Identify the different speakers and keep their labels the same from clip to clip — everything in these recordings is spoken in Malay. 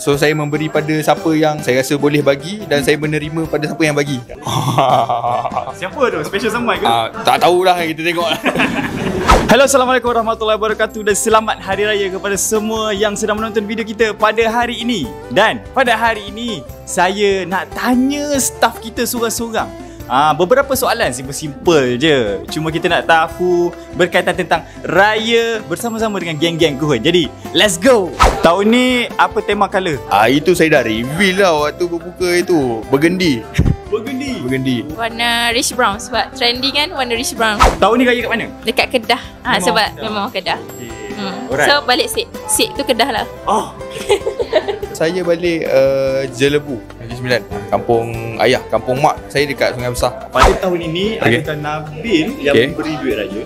Speaker 1: So saya memberi pada siapa yang saya rasa boleh bagi, dan saya menerima pada siapa yang bagi.
Speaker 2: Siapa tu? Special someone ke?
Speaker 1: Tak tahulah, kita tengok.
Speaker 2: Hello, Assalamualaikum warahmatullahi wabarakatuh, dan selamat Hari Raya kepada semua yang sedang menonton video kita pada hari ini. Dan pada hari ini saya nak tanya staff kita seorang-seorang beberapa soalan simple-simple je. Cuma kita nak tahu berkaitan tentang raya bersama-sama dengan geng-geng Kuhun. Jadi, let's go! Tahun ni apa tema color?
Speaker 1: Itu saya dah reveal lah waktu berbuka itu. Burgundy. Burgundy.
Speaker 3: Warna rich brown sebab trending kan warna rich brown.
Speaker 2: Tahun ni raya kat mana?
Speaker 3: Dekat Kedah. Sebab memang Kedah.
Speaker 2: Alright.
Speaker 3: So balik Sik tu Kedah lah.
Speaker 2: Oh.
Speaker 1: Saya balik Jelebu, Negeri Sembilan. Kampung ayah, kampung mak saya dekat Sungai Besar.
Speaker 2: Pada tahun ini adakah Nabil yang memberi duit raya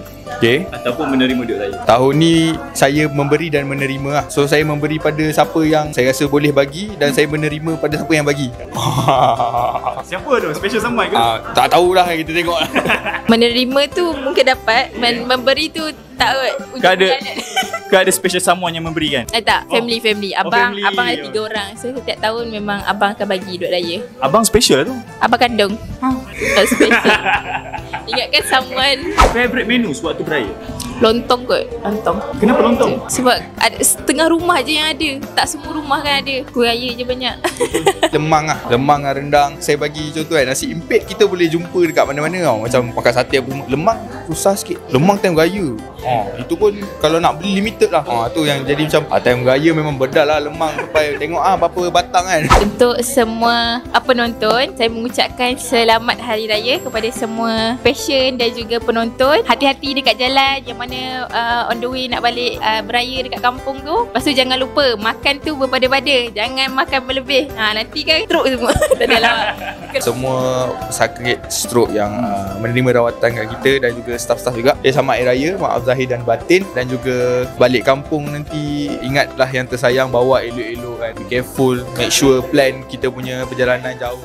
Speaker 2: ataupun menerima duit raya?
Speaker 1: Tahun ni saya memberi dan menerima lah. So saya memberi pada siapa yang saya rasa boleh bagi, dan saya menerima pada siapa yang bagi.
Speaker 2: Siapa tu? Special someone ke?
Speaker 1: Tak tahulah, kita tengok.
Speaker 3: Menerima tu mungkin dapat, memberi tu tak
Speaker 2: ada special someone yang memberikan?
Speaker 3: Tak, family. Abang
Speaker 2: family.
Speaker 3: Abang ada 3 orang. So setiap tahun memang abang akan bagi duit raya.
Speaker 2: Abang special lah tu.
Speaker 3: Abang kandung. Tak special. Ingatkan someone.
Speaker 2: Favorite menu sewaktu beraya?
Speaker 3: Lontong kot. Lontong.
Speaker 2: Kenapa lontong?
Speaker 3: Sebab ada setengah rumah je yang ada. Tak semua rumah kan ada. Kuih raya je banyak.
Speaker 1: Lemang dengan rendang. Saya bagi contoh kan, nasi impit kita boleh jumpa dekat mana-mana tau. Macam makan sate apa. Lemang susah sikit. Lemang time raya. Itu pun kalau nak beli limited lah. Tu yang jadi macam time raya memang bedal lah lemang sampai tengok berapa batang kan.
Speaker 3: Untuk semua penonton, saya mengucapkan selamat Hari Raya kepada semua passion dan juga penonton. Hati-hati dekat jalan yang mana on the way nak balik beraya dekat kampung tu. Lepas tu jangan lupa makan tu berpada-pada. Jangan makan berlebih. Nanti kan stroke semua. Tak adalah.
Speaker 1: Semua sakit stroke yang menerima rawatan kat kita, dan juga staff-staff juga. Selamat Hari Raya, maaf zahir dan batin. Dan juga balik kampung nanti, ingatlah yang tersayang, bawa elok-elok kan. Be careful, make sure plan kita punya perjalanan jauh.